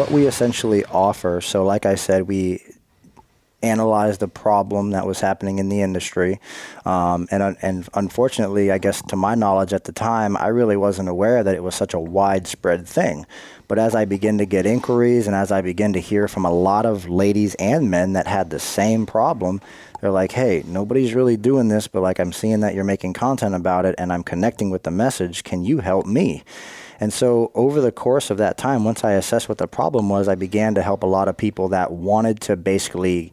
what we essentially offer, so like I said, we analyze the problem that was happening in the industry. And unfortunately, I guess to my knowledge at the time, I really wasn't aware that it was such a widespread thing. But as I begin to get inquiries and as I begin to hear from a lot of ladies and men that had the same problem, they're like, hey, nobody's really doing this, but like I'm seeing that you're making content about it and I'm connecting with the message. Can you help me? And so over the course of that time, once I assessed what the problem was, I began to help a lot of people that wanted to basically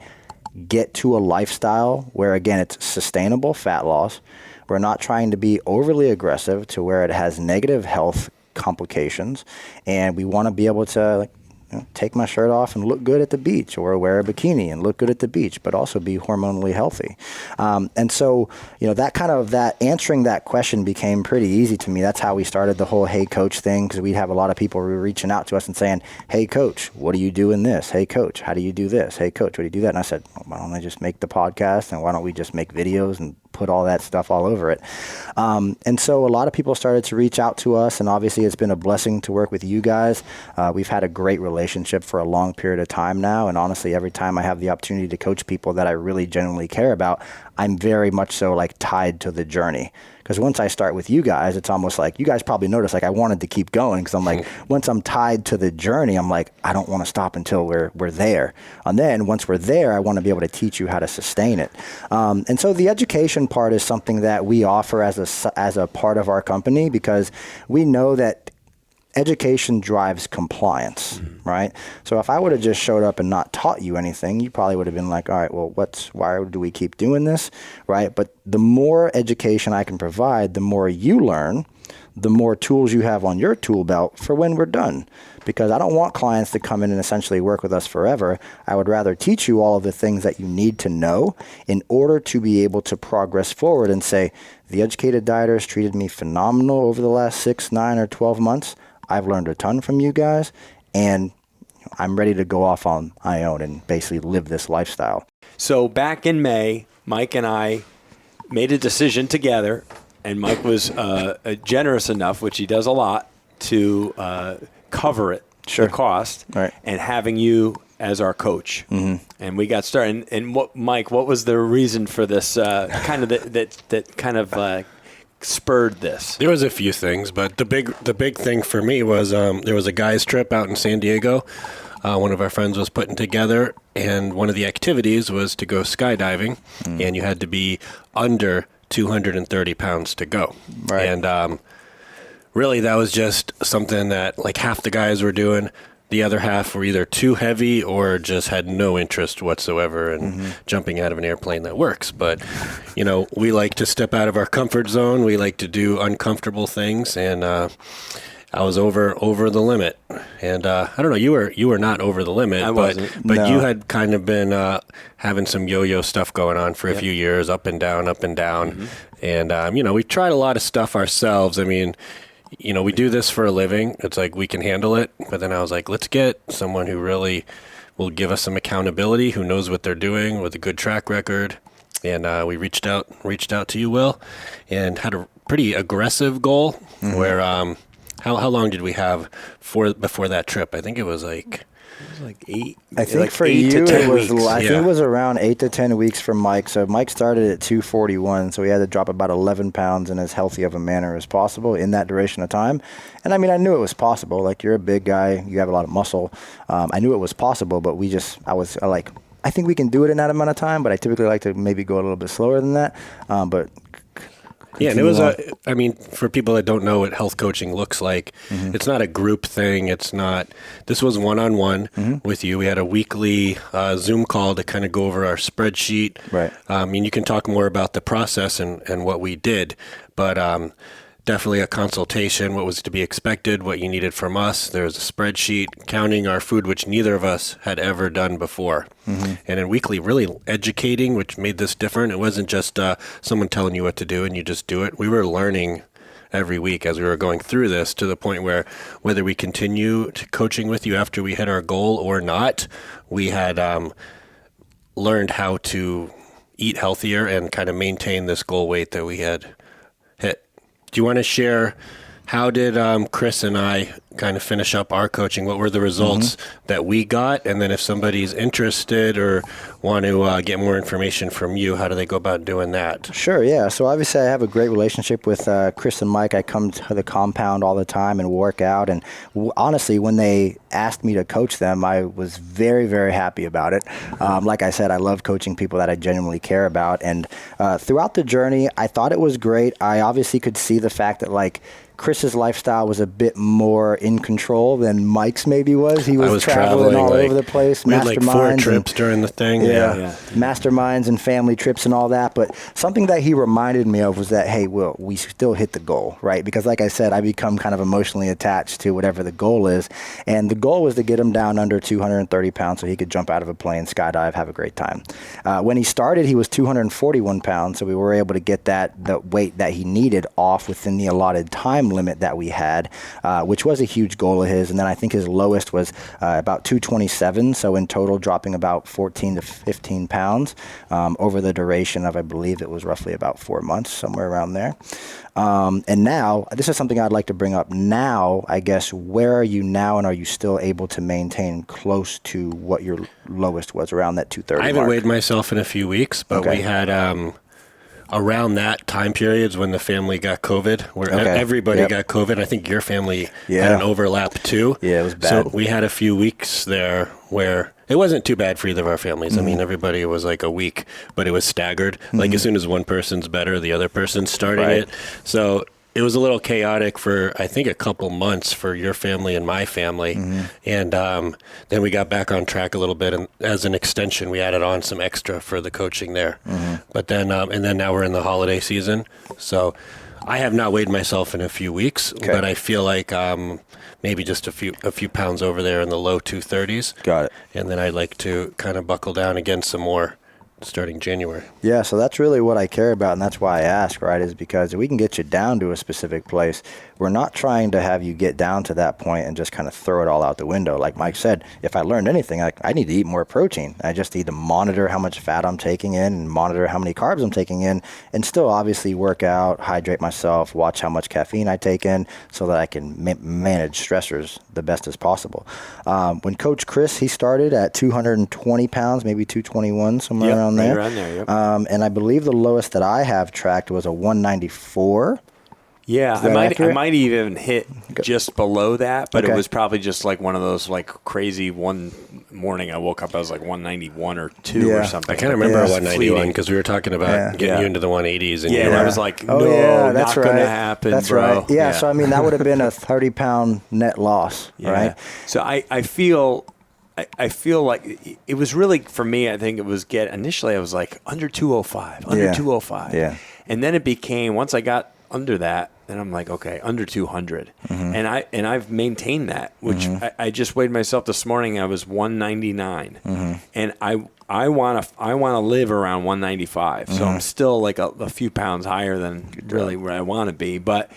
get to a lifestyle where, again, it's sustainable fat loss. We're not trying to be overly aggressive to where it has negative health complications. And we want to be able to take my shirt off and look good at the beach, or wear a bikini and look good at the beach, but also be hormonally healthy. And so, that answering that question became pretty easy to me. That's how we started the whole Hey Coach thing, because we'd have a lot of people reaching out to us and saying, hey Coach, what do you do in this? Hey Coach, how do you do this? Hey Coach, what do you do that? And I said, well, why don't I just make the podcast, and why don't we just make videos and put all that stuff all over it. And so a lot of people started to reach out to us, and obviously it's been a blessing to work with you guys. We've had a great relationship for a long period of time now, and honestly, every time I have the opportunity to coach people that I really genuinely care about, I'm very much so tied to the journey. Because once I start with you guys, it's almost like, you guys probably noticed, I wanted to keep going, because I'm like, once I'm tied to the journey, I'm like, I don't want to stop until we're there. And then once we're there, I want to be able to teach you how to sustain it. And so the education part is something that we offer as a part of our company, because we know that education drives compliance, right? So if I would have just showed up and not taught you anything, you probably would have been like, all right, well, why do we keep doing this, right? But the more education I can provide, the more you learn, the more tools you have on your tool belt for when we're done. Because I don't want clients to come in and essentially work with us forever. I would rather teach you all of the things that you need to know in order to be able to progress forward and say, the educated dieter has treated me phenomenal over the last 6, 9, or 12 months. I've learned a ton from you guys, and I'm ready to go off on my own and basically live this lifestyle. So back in May, Mike and I made a decision together, and Mike was generous enough, which he does a lot, to cover it, the cost, right, and having you as our coach. Mm-hmm. And we got started. And Mike, what was the reason for this spurred this? There was a few things, but the big thing for me was there was a guys trip out in San Diego. One of our friends was putting together, and one of the activities was to go skydiving, and you had to be under 230 pounds to go. Right. And really, that was just something that half the guys were doing. The other half were either too heavy or just had no interest whatsoever in jumping out of an airplane that works. But, we like to step out of our comfort zone. We like to do uncomfortable things. And I was over the limit. And I don't know, you were not over the limit. I wasn't. But no. You had kind of been having some yo-yo stuff going on for a few years, up and down. Mm-hmm. And, we tried a lot of stuff ourselves. I mean, we do this for a living. It's like we can handle it. But then I was like, let's get someone who really will give us some accountability, who knows what they're doing with a good track record. And we reached out to you, Will, and had a pretty aggressive goal where how long did we have before that trip? I think it was like 8. I think for you it was. I think it was around 8 to 10 weeks for Mike. So Mike started at 241, so he had to drop about 11 pounds in as healthy of a manner as possible in that duration of time. And I mean, I knew it was possible. You're a big guy, you have a lot of muscle. I knew it was possible, but I think we can do it in that amount of time. But I typically like to maybe go a little bit slower than that. But yeah, and it was for people that don't know what health coaching looks like, it's not a group thing. This was one-on-one with you. We had a weekly Zoom call to kind of go over our spreadsheet. Right. You can talk more about the process and what we did, but definitely a consultation, what was to be expected, what you needed from us. There's a spreadsheet counting our food, which neither of us had ever done before. And then weekly, really educating, which made this different. It wasn't just someone telling you what to do and you just do it. We were learning every week as we were going through this, to the point where whether we continue to coaching with you after we hit our goal or not, we had learned how to eat healthier and kind of maintain this goal weight that we had hit. Do you want to share, how did Chris and I kind of finish up our coaching. What were the results that we got? And then if somebody's interested or want to get more information from you, how do they go about doing that? Sure, yeah. So obviously I have a great relationship with Chris and Mike. I come to the compound all the time and work out. And honestly, when they asked me to coach them, I was very, very happy about it. Like I said, I love coaching people that I genuinely care about. And throughout the journey, I thought it was great. I obviously could see the fact that, like, Chris's lifestyle was a bit more in control than Mike's maybe was. He was traveling all over the place. We had like 4 trips during the thing. Yeah. Masterminds and family trips and all that. But something that he reminded me of was that, hey, Will, we still hit the goal, right? Because like I said, I become kind of emotionally attached to whatever the goal is. And the goal was to get him down under 230 pounds so he could jump out of a plane, skydive, have a great time. When he started, he was 241 pounds. So we were able to get the weight that he needed off within the allotted time limit that we had, which was a huge goal of his. And then I think his lowest was about 227. So in total, dropping about 14 to 15 pounds over the duration of, I believe it was roughly about 4 months, somewhere around there. And now, this is something I'd like to bring up now, I guess, where are you now, and are you still able to maintain close to what your lowest was, around that 230 I haven't mark? weighed myself in a few weeks, but we had around that time periods when the family got COVID, where everybody got COVID. I think your family had an overlap too. Yeah, it was bad. So we had a few weeks there where it wasn't too bad for either of our families. I mean, everybody was like a week, but it was staggered. Like as soon as one person's better, the other person's starting it. So it was a little chaotic for, I think, a couple months for your family and my family. And then we got back on track a little bit. And as an extension, we added on some extra for the coaching there. But then, and then now we're in the holiday season. So I have not weighed myself in a few weeks, but I feel like maybe just a few pounds over there in the low 230s. Got it. And then I'd like to kind of buckle down again some more starting January. Yeah, so that's really what I care about, and that's why I ask, right, is because if we can get you down to a specific place, we're not trying to have you get down to that point and just kind of throw it all out the window. Like Mike said, if I learned anything, I need to eat more protein. I just need to monitor how much fat I'm taking in and monitor how many carbs I'm taking in, and still obviously work out, hydrate myself, watch how much caffeine I take in so that I can manage stressors the best as possible. When Coach Chris, he started at 220 pounds, maybe 221, somewhere around there. Around there, And I believe the lowest that I have tracked was a 194. Yeah, I might even hit just below that, but it was probably just like one of those like crazy one morning I woke up, I was like 191 or 2 or something. I kind of remember 191 because we were talking about getting you into the 180s. And I was like, no, that's not going to happen, that's bro. Right. Yeah, so I mean, that would have been a 30-pound net loss, right? So I feel like it was really, for me, I think it was initially I was like under 205, under 205. Yeah. And then it became, once I got under that, then I'm like, okay, under 200. And I've maintained that, which I just weighed myself this morning. I was 199. And I want to live around 195. So I'm still like a few pounds higher than really where I want to be. But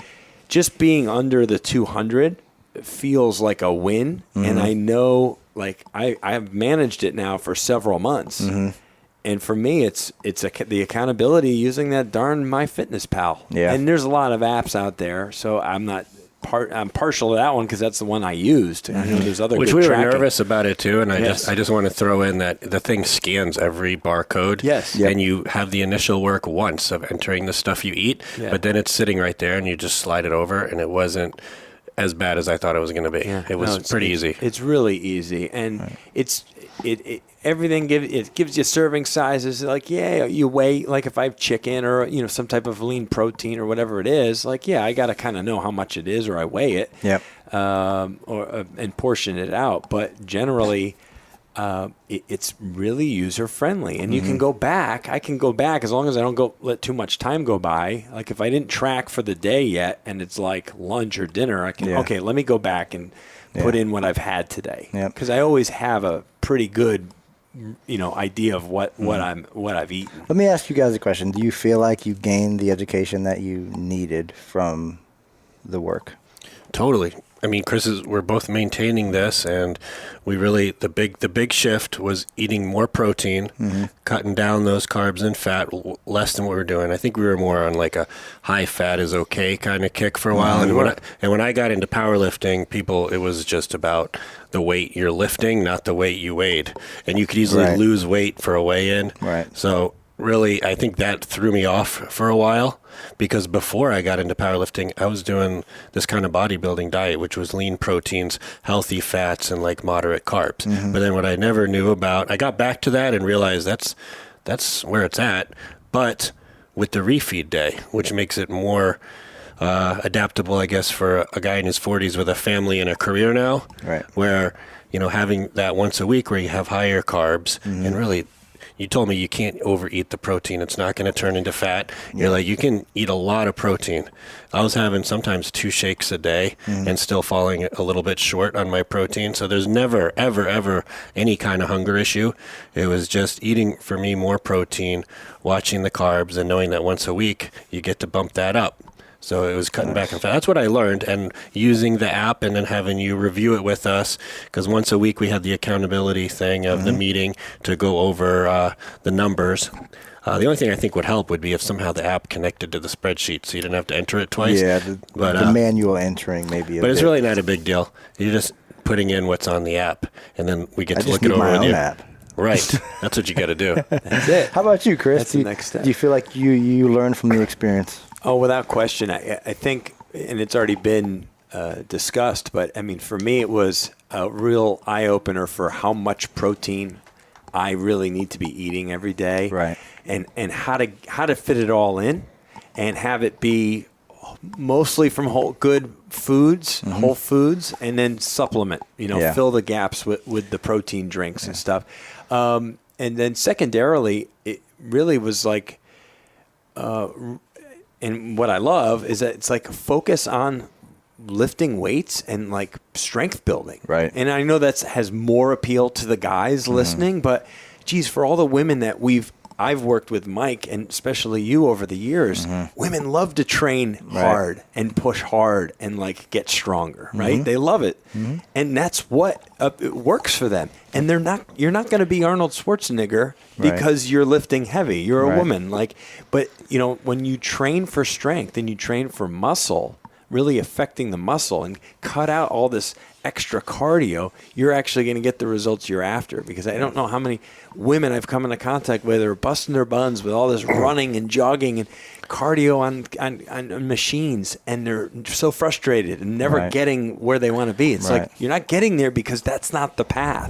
just being under the 200 feels like a win. And I know, like, I've managed it now for several months. And for me, it's the accountability using that darn MyFitnessPal. Yeah. And there's a lot of apps out there, so I'm partial to that one because that's the one I used. I know there's other which good we tracking. were nervous about it too, and I just want to throw in that the thing scans every barcode. Yes. And you have the initial work once of entering the stuff you eat, but then it's sitting right there, and you just slide it over, and it wasn't as bad as I thought it was going to be. It was pretty easy. It's really easy, and it everything gives you serving sizes. Like, you weigh, like if I have chicken or some type of lean protein or whatever it is. Like, I got to kind of know how much it is, or I weigh it. Yep. And portion it out. But generally, it's really user friendly, and you can go back. I can go back as long as I don't let too much time go by. Like if I didn't track for the day yet, and it's like lunch or dinner, I can let me go back and put in what I've had today. Because I always have a pretty good idea of what I've eaten. Let me ask you guys a question. Do you feel like you gained the education that you needed from the work? Totally. I mean, we're both maintaining this, and we really, the big shift was eating more protein, cutting down those carbs and fat, less than what we were doing. I think we were more on like a high fat is okay kind of kick for a while. And when I got into powerlifting, it was just about the weight you're lifting, not the weight you weighed. And you could easily lose weight for a weigh-in. Right. So really, I think that threw me off for a while, because before I got into powerlifting, I was doing this kind of bodybuilding diet, which was lean proteins, healthy fats, and like moderate carbs. But then what I never knew about, I got back to that and realized that's where it's at. But with the refeed day, which makes it more adaptable, I guess, for a guy in his 40s with a family and a career now, where, having that once a week where you have higher carbs and really, you told me you can't overeat the protein. It's not going to turn into fat. You're like, you can eat a lot of protein. I was having sometimes 2 shakes a day and still falling a little bit short on my protein. So there's never, ever, ever any kind of hunger issue. It was just eating, for me, more protein, watching the carbs, and knowing that once a week you get to bump that up. So it was cutting back on fat. That's what I learned, and using the app and then having you review it with us, because once a week we had the accountability thing of the meeting to go over the numbers. The only thing I think would help would be if somehow the app connected to the spreadsheet, so you didn't have to enter it twice. Yeah, the manual entering maybe. But it's really not a big deal. You're just putting in what's on the app, and then we get to look it over with you. App. Right. That's what you got to do. That's it. How about you, Chris? That's the next step. Do you feel like you learned from the experience? Oh, without question. I think, and it's already been discussed, but I mean, for me, it was a real eye-opener for how much protein I really need to be eating every day. Right. And how to fit it all in and have it be mostly from good foods, whole foods, and then supplement, fill the gaps with the protein drinks and stuff. And then secondarily, it really was like, and what I love is that it's like a focus on lifting weights and like strength building. Right. And I know that has more appeal to the guys listening, but geez, for all the women that I've worked with, Mike, and especially you over the years, women love to train hard and push hard and like get stronger, right? They love it. And that's what it works for them. And you're not going to be Arnold Schwarzenegger because you're lifting heavy. You're a woman. But when you train for strength and you train for muscle, really affecting the muscle, and cut out all this extra cardio, you're actually going to get the results you're after. Because I don't know how many women I've come into contact with are busting their buns with all this running and jogging and cardio on machines, and they're so frustrated and never getting where they want to be. It's like you're not getting there because that's not the path.